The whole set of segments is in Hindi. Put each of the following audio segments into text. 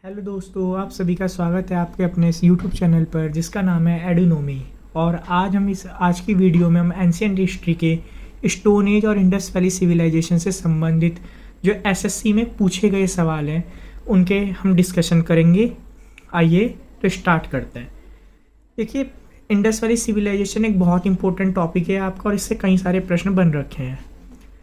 हेलो दोस्तों, आप सभी का स्वागत है आपके अपने इस यूट्यूब चैनल पर जिसका नाम है एडोनोमी। और आज की वीडियो में हम एंशिएंट हिस्ट्री के स्टोन एज और इंडस वैली सिविलाइजेशन से संबंधित जो एसएससी में पूछे गए सवाल हैं उनके हम डिस्कशन करेंगे। आइए तो स्टार्ट करते हैं। देखिए, इंडस वैली सिविलाइजेशन एक बहुत इंपॉर्टेंट टॉपिक है आपका और इससे कई सारे प्रश्न बन रखे हैं।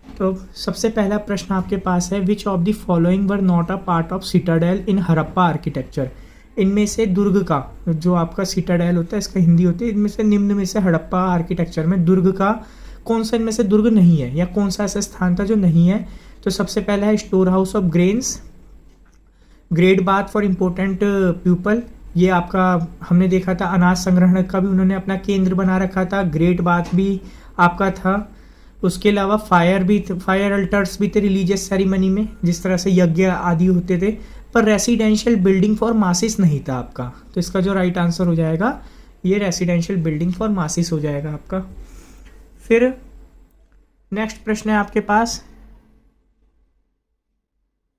तो सबसे पहला प्रश्न आपके पास है, which of the following were not a part of Citadel in Harappa architecture. इनमें से दुर्ग का जो आपका सिटाडेल होता है, इसका हिंदी होती है, इनमें से निम्न में से हड़प्पा आर्किटेक्चर में दुर्ग का कौन सा इनमें से दुर्ग नहीं है या कौन सा ऐसा स्थान था जो नहीं है। तो सबसे पहला है store house of grains, great bath for important people. ये आपका हमने देखा था अनाज संग्रहण का भी उन्होंने अपना केंद्र बना रखा था, ग्रेट बाथ भी आपका था। उसके अलावा फायर अल्टर्स भी थे रिलीजियस सेरेमनी में, जिस तरह से यज्ञ आदि होते थे, पर रेसिडेंशियल बिल्डिंग फॉर मासिस नहीं था आपका। तो इसका जो राइट आंसर हो जाएगा ये रेसिडेंशियल बिल्डिंग फॉर मासिस हो जाएगा आपका। फिर नेक्स्ट प्रश्न है आपके पास,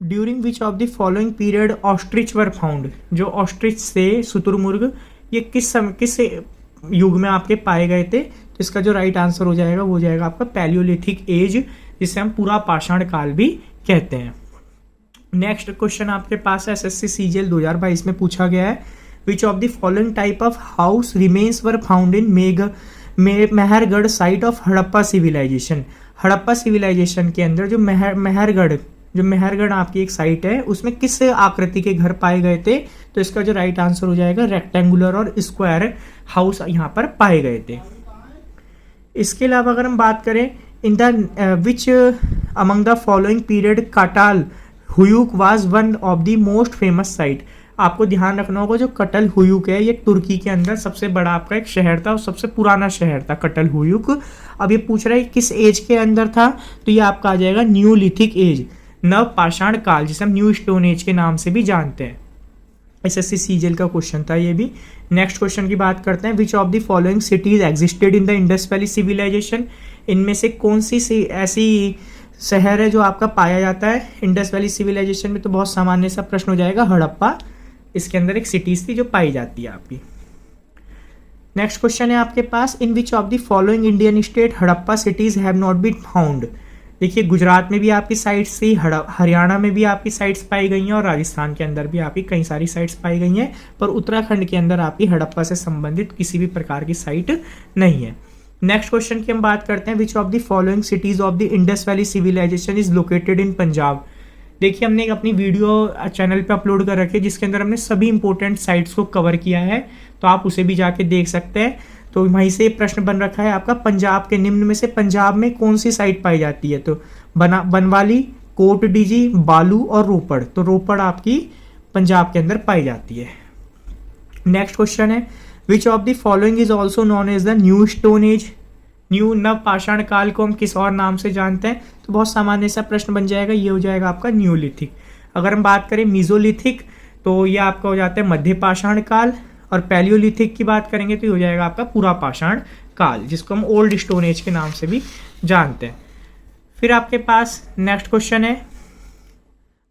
during which of the following period ostrich were found. जो ऑस्ट्रिच से शुतुरमुर्ग ये किस युग में आपके पाए गए थे। तो इसका जो राइट आंसर हो जाएगा वो हो जाएगा आपका पैलियोलिथिक एज, जिसे हम पूरा पाषाण काल भी कहते हैं। नेक्स्ट क्वेश्चन आपके पास है एसएससी सीजीएल 2022 में पूछा गया है, which of the following type of house remains were found in Mehrgarh site of Harappa civilisation. Harappa civilisation के अंदर जो मेहरगढ़ आपकी एक साइट है उसमें किस आकृति के घर पाए गए थे। तो इसका जो राइट आंसर हो जाएगा रेक्टेंगुलर और स्क्वायर हाउस यहाँ पर पाए गए थे। इसके अलावा अगर हम बात करें, in the which among the following period Catal Huyuk was one of the most famous site. आपको ध्यान रखना होगा जो कटल हुयूक है ये तुर्की के अंदर सबसे बड़ा आपका एक शहर था और सबसे पुराना शहर था कटल हुयूक। अब ये पूछ रहा है किस एज के अंदर था, तो ये आपका आ जाएगा न्यूलिथिक एज, नव पाषाण काल, जिसे हम न्यू स्टोन एज के नाम से भी जानते हैं। एसएससी सीजीएल का क्वेश्चन था ये भी। नेक्स्ट क्वेश्चन की बात करते हैं, which of the following cities existed in the Indus valley civilisation. इनमें से कौन सी ऐसी शहर है जो आपका पाया जाता है इंडस वैली सिविलाइजेशन में। तो बहुत सामान्य सा प्रश्न हो जाएगा हड़प्पा, इसके अंदर एक सिटीज थी जो पाई जाती है आपकी। नेक्स्ट क्वेश्चन है आपके पास, in which of the following Indian state Harappa cities have not been found. देखिए, गुजरात में भी आपकी साइट्स थी, हरियाणा में भी आपकी साइट्स पाई गई हैं और राजस्थान के अंदर भी आपकी कई सारी साइट्स पाई गई हैं, पर उत्तराखंड के अंदर आपकी हड़प्पा से संबंधित किसी भी प्रकार की साइट नहीं है। नेक्स्ट क्वेश्चन की हम बात करते हैं, which of the following cities of the Indus valley civilisation is located in Punjab. देखिए, हमने एक अपनी वीडियो चैनल पे अपलोड कर रखी है जिसके अंदर हमने सभी इंपॉर्टेंट साइट्स को कवर किया है, तो आप उसे भी जाके देख सकते हैं। तो वहीं से प्रश्न बन रखा है आपका, पंजाब के निम्न में से पंजाब में कौन सी साइट पाई जाती है। तो बनवाली, कोट डीजी, बालू और रोपड़। तो रोपड़ आपकी पंजाब के अंदर पाई जाती है। नेक्स्ट क्वेश्चन है, which of the following is also known as the new stone age. New नव पाषाण काल को हम किस और नाम से जानते हैं। तो बहुत सामान्य सा प्रश्न बन जाएगा, ये हो जाएगा आपका न्यूलिथिक। अगर हम बात करें मीजोलिथिक तो ये आपका हो जाता है मध्य पाषाण काल, और पैलियोलिथिक की बात करेंगे तो ये हो जाएगा आपका पूरा पाषाण काल, जिसको हम ओल्ड स्टोन एज के नाम से भी जानते हैं। फिर आपके पास नेक्स्ट क्वेश्चन है,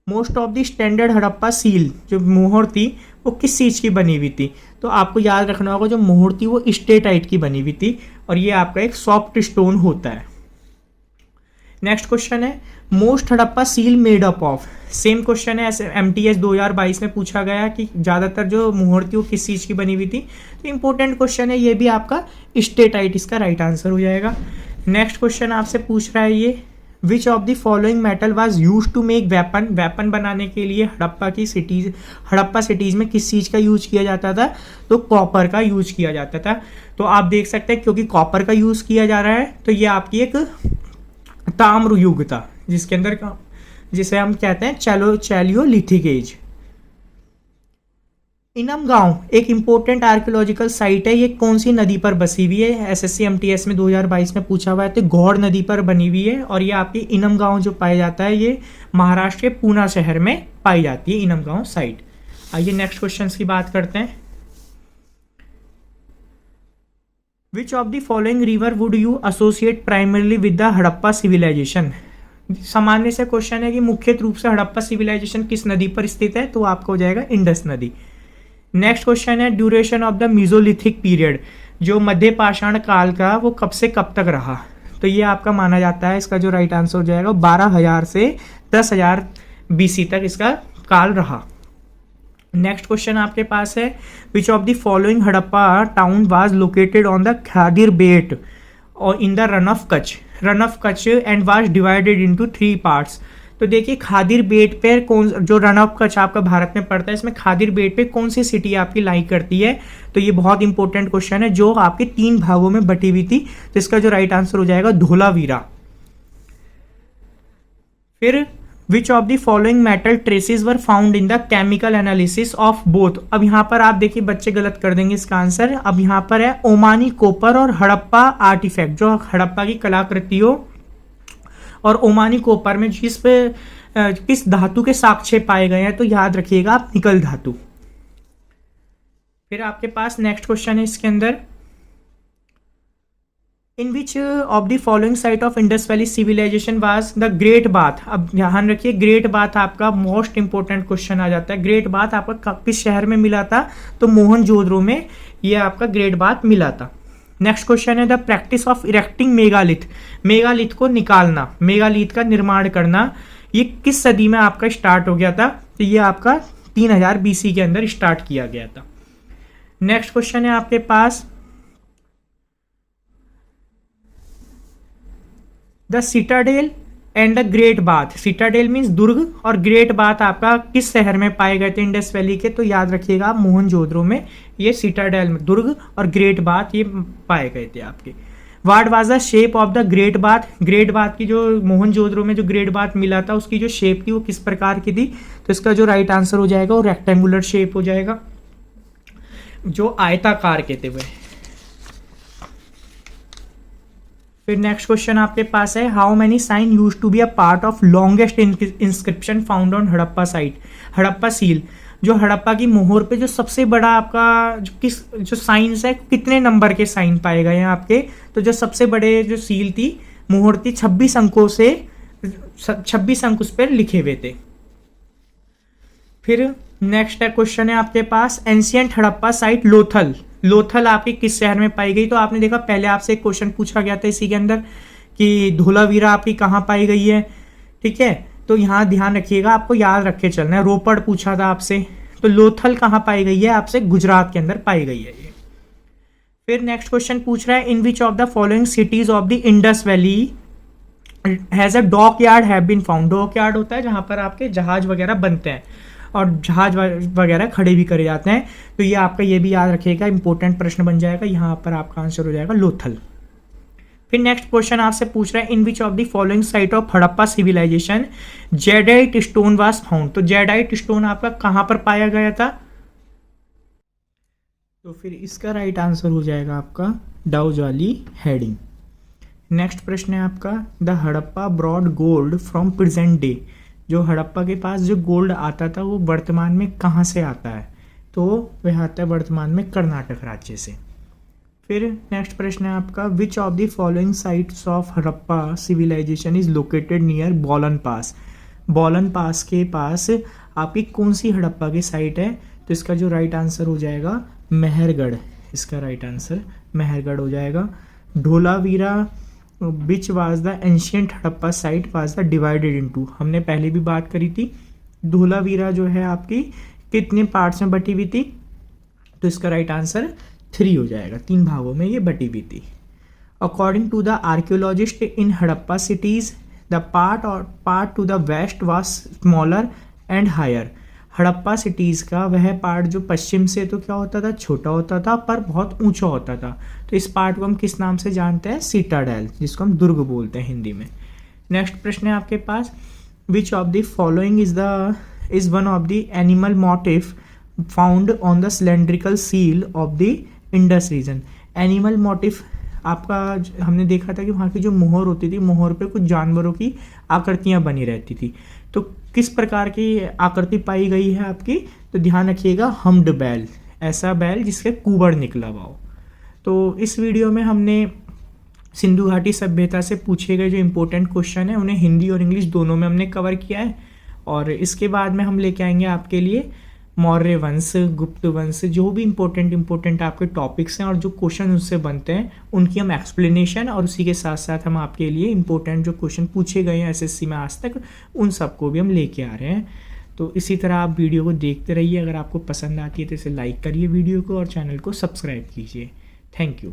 most of the standard Harappa seal जो मोहर थी वो किस चीज़ की बनी हुई थी। तो आपको याद रखना होगा जो मोहर थी वो स्टेटाइट की बनी हुई थी और ये आपका एक सॉफ्ट स्टोन होता है। नेक्स्ट क्वेश्चन है, most Harappa seal made up of. Same question है, एमटीएस 2022 में पूछा गया कि ज़्यादातर जो मोहर थी वो किस चीज़ की बनी हुई थी। तो इंपॉर्टेंट क्वेश्चन है ये भी आपका स्टेटाइट, इसका राइट आंसर हो जाएगा। नेक्स्ट क्वेश्चन आपसे पूछ रहा है ये, which of the following metal was use to make weapon. Weapon बनाने के लिए हड़प्पा सिटीज में किस चीज़ का यूज किया जाता था। तो कॉपर का यूज किया जाता था। तो आप देख सकते हैं क्योंकि कॉपर का यूज किया जा रहा है तो ये आपकी एक ताम्र युग था जिसके अंदर जिसे हम कहते हैं चैलियोलिथिक एज। इनम गांव एक इंपॉर्टेंट आर्कियोलॉजिकल साइट है, ये कौन सी नदी पर बसी हुई है। एसएससी एमटीएस में 2022 में पूछा हुआ है, तो गौड़ नदी पर बनी हुई है और ये आपकी इनम गांव जो पाया जाता है ये महाराष्ट्र के पूना शहर में पाई जाती है इनम गांव साइट। आइए नेक्स्ट क्वेश्चन की बात करते हैं, which of the following river would you associate primarily with the Harappa civilisation. सामान्य से क्वेश्चन है कि मुख्य रूप से हड़प्पा सिविलाइजेशन किस नदी पर स्थित है, तो आपका हो जाएगा इंडस नदी। नेक्स्ट क्वेश्चन है duration of the mesolithic period, जो मध्य पाषाण काल का वो कब से कब तक रहा, तो ये आपका माना जाता है, इसका जो राइट आंसर हो जाएगा 12,000 से 10,000 BC तक इसका काल रहा। नेक्स्ट क्वेश्चन आपके पास है which of the following Harappa town was located on the Khadir Bet और in the Rann of Kutch and was divided into 3 parts. तो देखिए खादिर बेट पे कौन, जो रन ऑफ कच्छ आपका भारत में पड़ता है, इसमें खादिर बेट पे कौन सी सिटी आपकी लाई करती है, तो ये बहुत इंपॉर्टेंट क्वेश्चन है, जो आपके 3 भागों में बटी हुई थी, तो इसका जो राइट आंसर हो जाएगा धोलावीरा। फिर विच of the following metal traces were found in the chemical analysis of both. अब यहाँ पर आप देखिए बच्चे गलत कर देंगे इसका आंसर। अब यहाँ पर है ओमानी कोपर और हड़प्पा आर्टिफैक्ट, जो हड़प्पा की कलाकृतियों और ओमानी कोपर में किस धातु के साक्ष्य पाए गए हैं, तो याद रखिएगा आप निकल धातु। फिर आपके पास नेक्स्ट क्वेश्चन है इसके अंदर in which of the following site of Indus valley civilization was the great bath. अब ध्यान रखिए ग्रेट बाथ आपका मोस्ट इंपोर्टेंट क्वेश्चन आ जाता है। ग्रेट बाथ आपका किस शहर में मिला था, तो मोहनजोदड़ो में ये आपका ग्रेट बाथ मिला था। नेक्स्ट क्वेश्चन है the practice of erecting megalith, megalith को निकालना, मेगालिथ का निर्माण करना, ये किस सदी में आपका स्टार्ट हो गया था, तो ये आपका 3000 BC के अंदर स्टार्ट किया गया था। नेक्स्ट क्वेश्चन है आपके पास the citadel and the great bath. Citadel means दुर्ग और ग्रेट बाथ आपका किस शहर में पाए गए थे इंडस वैली के, तो याद रखिएगा आप मोहनजोदड़ो में ये सिटाडेल में दुर्ग और ग्रेट बाथ ये पाए गए थे आपके। What was the shape of the great bath, great bath की जो मोहनजोदड़ो में जो ग्रेट बाथ मिला था उसकी जो शेप थी वो किस प्रकार की थी, तो इसका जो राइट आंसर हो जाएगा वो रेक्टेंगुलर शेप हो जाएगा, जो आयताकार के थे वह। फिर नेक्स्ट क्वेश्चन आपके पास है how many sign use to be a part of longest inscription found on Harappa site. Harappa seal, जो हड़प्पा की मोहर पे जो सबसे बड़ा आपका जो साइंस है, कितने नंबर के साइन पाए गए हैं आपके, तो जो सबसे बड़े जो सील थी मोहर थी 26 अंकों से 26 अंक उस पर लिखे हुए थे। फिर नेक्स्ट क्वेश्चन है आपके पास एंशियंट हड़प्पा साइट लोथल, लोथल आपके किस शहर में पाई गई, तो आपने देखा पहले आपसे एक क्वेश्चन पूछा गया था इसी के अंदर कि धोलावीरा आपकी कहाँ पाई गई है, ठीक है, तो यहाँ ध्यान रखिएगा आपको याद रख के चलना है। रोपड़ पूछा था आपसे, तो लोथल कहाँ पाई गई है आपसे, गुजरात के अंदर पाई गई है ये। फिर नेक्स्ट क्वेश्चन पूछ रहा है in which of the following cities of the Indus valley has a dockyard have been found. Dockyard होता है जहाँ पर आपके जहाज वगैरह बनते हैं और जहाज वगैरह खड़े भी करे जाते हैं, तो ये आपका ये भी याद रखिएगा, इंपॉर्टेंट प्रश्न बन जाएगा, यहाँ पर आपका आंसर हो जाएगा लोथल। फिर नेक्स्ट क्वेश्चन आपसे पूछ रहा है in which of the following site of Harappa civilization jadeite stone was found. तो जेडाइट स्टोन आपका कहाँ पर पाया गया था, तो फिर इसका राइट आंसर हो जाएगा आपका डाउज वाली हेडिंग। नेक्स्ट प्रश्न है आपका the Harappa broad gold from present day. जो हड़प्पा के पास जो गोल्ड आता था वो वर्तमान में कहाँ से आता है, तो वह आता है वर्तमान में कर्नाटक राज्य से। फिर नेक्स्ट प्रश्न है आपका which of the following sites of Harappa civilisation is located near Bolan pass. बोलन पास के पास आपकी कौन सी हड़प्पा की साइट है, तो इसका जो राइट आंसर हो जाएगा मेहरगढ़, इसका राइट आंसर मेहरगढ़ हो जाएगा। Dholavira which was the ancient Harappa site was the divided into, हमने पहले भी बात करी थी। धोलावीरा जो है आपकी कितने पार्ट्स में बटी हुई थी, तो इसका राइट आंसर 3 हो जाएगा, 3 भागों में ये बटी हुई थी। According to the archaeologist in Harappa cities the part to the west was smaller and higher. Harappa cities का वह पार्ट जो पश्चिम से तो क्या होता था, छोटा होता था पर बहुत ऊंचा होता था, तो इस पार्ट को हम किस नाम से जानते हैं, सिटाडेल, जिसको हम दुर्ग बोलते हैं हिंदी में। नेक्स्ट प्रश्न है आपके पास which of the following is one of the animal motif found on the cylindrical seal of the Indus region. Animal motif आपका हमने देखा था कि वहाँ की जो मोहर होती थी, मोहर पे कुछ जानवरों की आकृतियाँ बनी रहती थी, तो किस प्रकार की आकृति पाई गई है आपकी, तो ध्यान रखिएगा हम्ड बैल, ऐसा बैल जिसके कुबड़ निकला हुआ हो। तो इस वीडियो में हमने सिंधु घाटी सभ्यता से पूछे गए जो इम्पोर्टेंट क्वेश्चन है उन्हें हिंदी और इंग्लिश दोनों में हमने कवर किया है। और इसके बाद में हम लेके आएंगे आपके लिए मौर्य वंश, गुप्त वंश, जो भी इम्पोर्टेंट आपके टॉपिक्स हैं और जो क्वेश्चन उससे बनते हैं उनकी हम एक्सप्लेनेशन, और उसी के साथ साथ हम आपके लिए इम्पोर्टेंट जो क्वेश्चन पूछे गए हैं एसएससी में आज तक उन सबको भी हम लेके आ रहे हैं। तो इसी तरह आप वीडियो को देखते रहिए। अगर आपको पसंद आती है तो इसे लाइक करिए वीडियो को और चैनल को सब्सक्राइब कीजिए। Thank you.